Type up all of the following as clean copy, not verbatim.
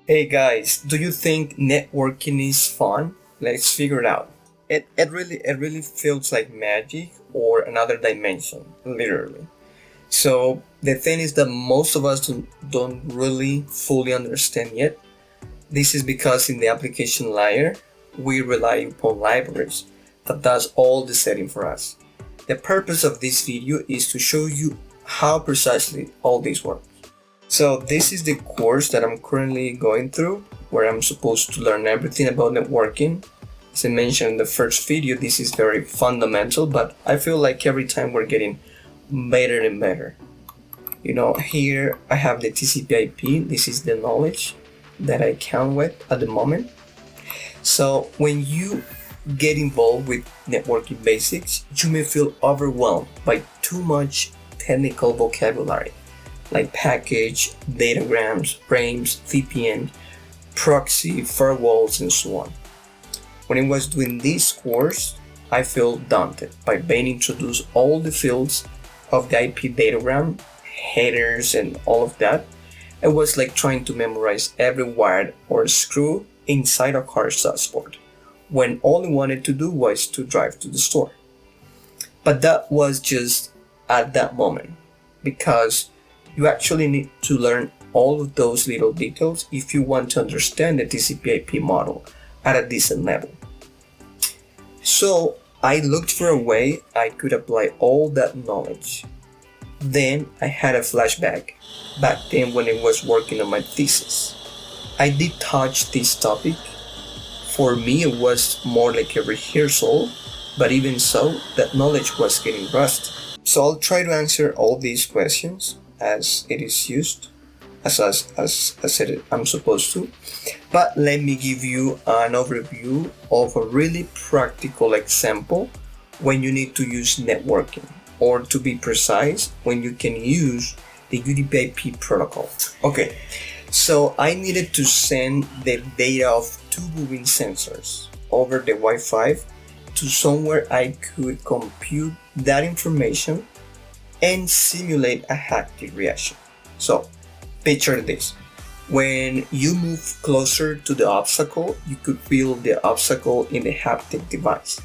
Hey guys, do you think networking is fun? Let's figure it out. It really feels like magic or another dimension, literally. So the thing is that most of us don't really fully understand yet. This is because in the application layer, we rely upon libraries that does all the setting for us. The purpose of this video is to show you how precisely all this works. So this is the course that I'm currently going through, where I'm supposed to learn everything about networking. As I mentioned in the first video, this is very fundamental, but I feel like every time we're getting better and better. Here I have the TCP IP. This is the knowledge that I count with at the moment. So when you get involved with networking basics, you may feel overwhelmed by too much technical vocabulary, like package, datagrams, frames, VPN, proxy, firewalls, and so on. When I was doing this course, I felt daunted by being introduced all the fields of the IP datagram, headers, and all of that. It was like trying to memorize every wire or screw inside a car's dashboard, when all I wanted to do was to drive to the store. But that was just at that moment, because you actually need to learn all of those little details if you want to understand the TCP IP model at a decent level. So I looked for a way I could apply all that knowledge. Then I had a flashback back then when I was working on my thesis. I did touch this topic. For me, it was more like a rehearsal, but even so, that knowledge was getting rusty. So I'll try to answer all these questions as it is used, as I'm supposed to. But let me give you an overview of a really practical example when you need to use networking, or to be precise, when you can use the UDP/IP protocol. Okay, so I needed to send the data of two moving sensors over the Wi-Fi to somewhere I could compute that information and simulate a haptic reaction. So picture this. When you move closer to the obstacle, you could feel the obstacle in the haptic device.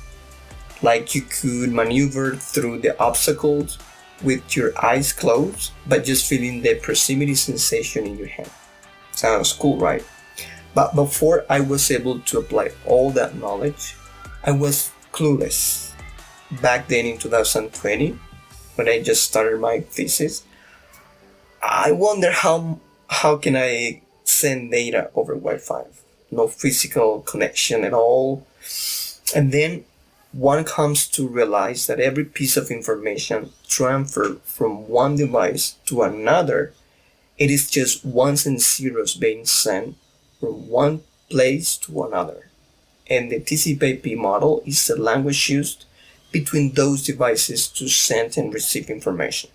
Like you could maneuver through the obstacles with your eyes closed, but just feeling the proximity sensation in your hand. Sounds cool, right? But before I was able to apply all that knowledge, I was clueless. Back then in 2020, when I just started my thesis, I wonder how can I send data over Wi-Fi? No physical connection at all. And then one comes to realize that every piece of information transferred from one device to another, it is just ones and zeros being sent from one place to another. And the TCP IP model is the language used between those devices to send and receive information.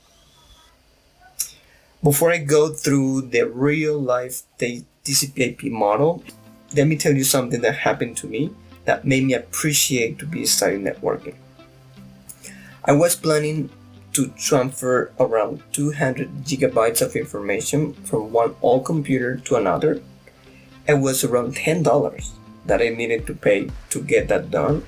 Before I go through the real life TCP IP model, let me tell you something that happened to me that made me appreciate to be studying networking. I was planning to transfer around 200 gigabytes of information from one old computer to another. It was around $10 that I needed to pay to get that done.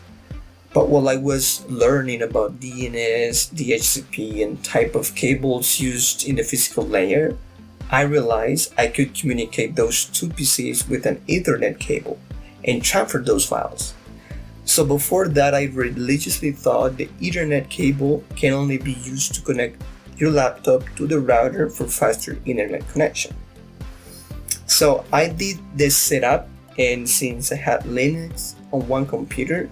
But while I was learning about DNS, DHCP, and type of cables used in the physical layer, I realized I could communicate those two PCs with an Ethernet cable and transfer those files. So before that, I religiously thought the Ethernet cable can only be used to connect your laptop to the router for faster internet connection. So I did this setup, and since I had Linux on one computer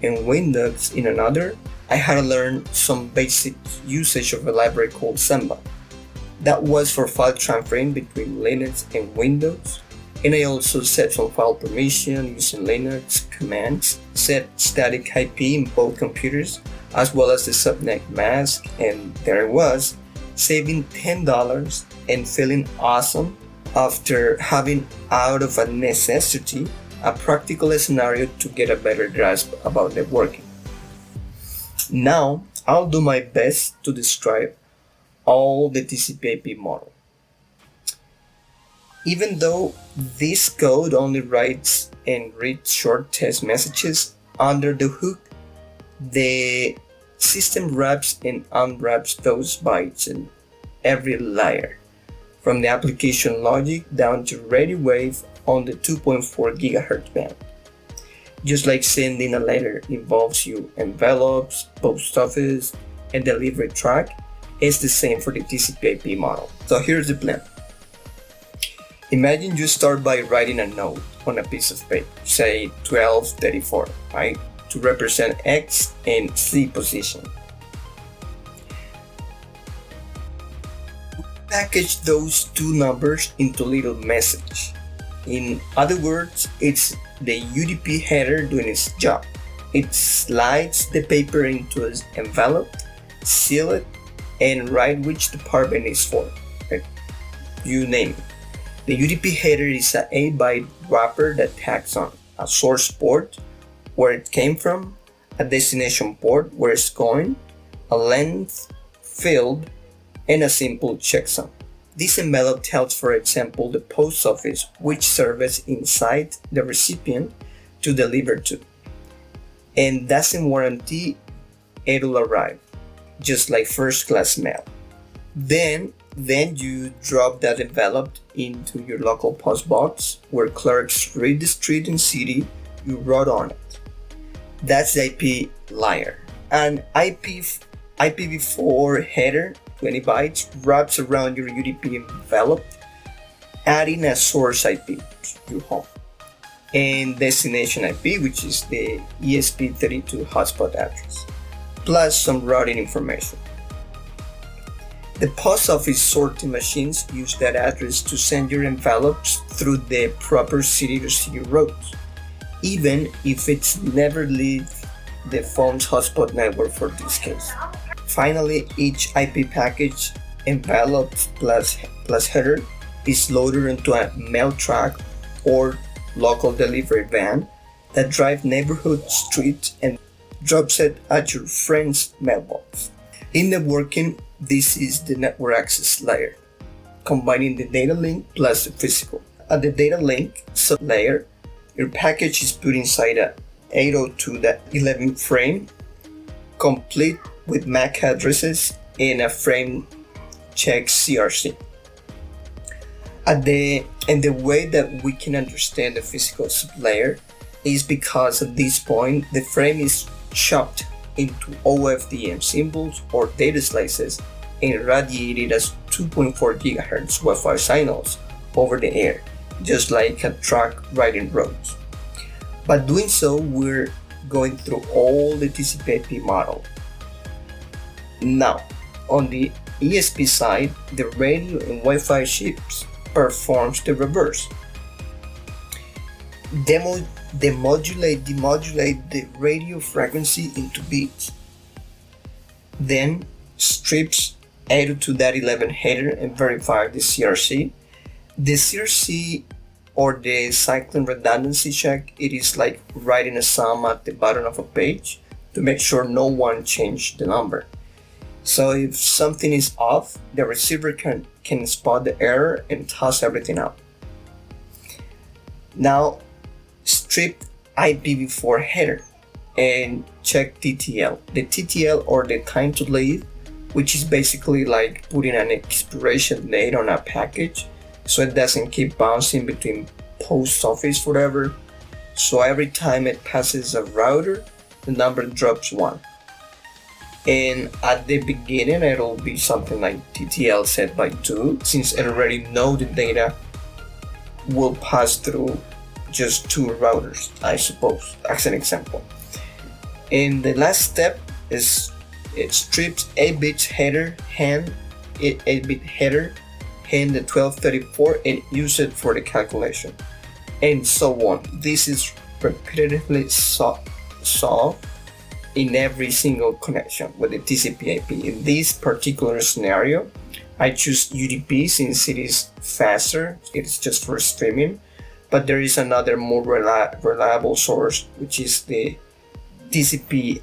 and Windows in another, I had to learn some basic usage of a library called Cambly. That was for file transferring between Linux and Windows, and I also set some file permission using Linux commands, set static IP in both computers, as well as the subnet mask, and there I was, saving $10 and feeling awesome after having, out of a necessity, a practical scenario to get a better grasp about networking. Now, I'll do my best to describe all the TCP IP model. Even though this code only writes and reads short text messages, under the hood, the system wraps and unwraps those bytes in every layer, from the application logic down to radio wave on the 2.4 GHz band. Just like sending a letter involves you envelopes, post office, and delivery track, it's the same for the TCP IP model. So here's the plan. Imagine you start by writing a note on a piece of paper, say 1234, right, to represent X and Z position. Package those two numbers into little message. In other words, it's the UDP header doing its job. It slides the paper into an envelope, seal it, and write which department is for. Right? You name it. The UDP header is an 8-byte wrapper that tags on a source port, where it came from, a destination port, where it's going, a length field, and a simple checksum. This envelope tells, for example, the post office which service inside the recipient to deliver to, and doesn't guarantee it'll arrive, just like first-class mail. Then you drop that envelope into your local post box, where clerks read the street and city you wrote on it. That's the IP layer. An IPv4 header, 20 bytes, wraps around your UDP envelope, adding a source IP, your home, and destination IP, which is the ESP32 hotspot address, plus some routing information. The post office sorting machines use that address to send your envelopes through the proper city-to-city routes, even if it's never leave the phone's hotspot network for this case. Finally, each IP package, envelope plus header, is loaded into a mail truck or local delivery van that drives neighborhood streets and drops it at your friend's mailbox. In networking, this is the network access layer, combining the data link plus the physical. At the data link sub-layer, your package is put inside a 802.11 frame, complete with MAC addresses and a frame check CRC. And the way that we can understand the physical sub-layer is because at this point the frame is chopped into OFDM symbols or data slices and radiated as 2.4 GHz Wi-Fi signals over the air, just like a truck riding roads. By doing so, we're going through all the TCP IP model. Now, on the ESP side, the radio and Wi-Fi chips performs the reverse. Demodulate the radio frequency into beats. Then strips 802.11 header and verify the CRC. The CRC, or the cycling redundancy check, it is like writing a sum at the bottom of a page to make sure no one changed the number. So if something is off, the receiver can spot the error and toss everything out. Now strip IPv4 header and check TTL. The TTL, or the time to leave, which is basically like putting an expiration date on a package so it doesn't keep bouncing between post office forever. So every time it passes a router, the number drops 1. And at the beginning it'll be something like TTL set by 2, since it already know the data will pass through just 2 routers, I suppose, as an example. And the last step is it strips 8-bit header, hand the 1234 and use it for the calculation, and so on. This is repetitively solved in every single connection with the TCP IP. In this particular scenario, I choose UDP since it is faster, it's just for streaming, but there is another more reliable source, which is the TCP,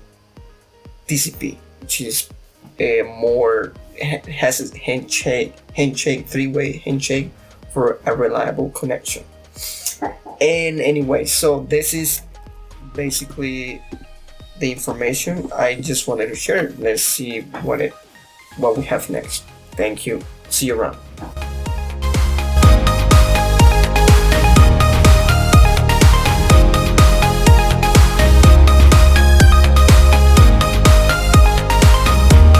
which is has a handshake, 3-way handshake for a reliable connection. And anyway, so this is basically the information I just wanted to share. Let's see what we have next. Thank you. See you around.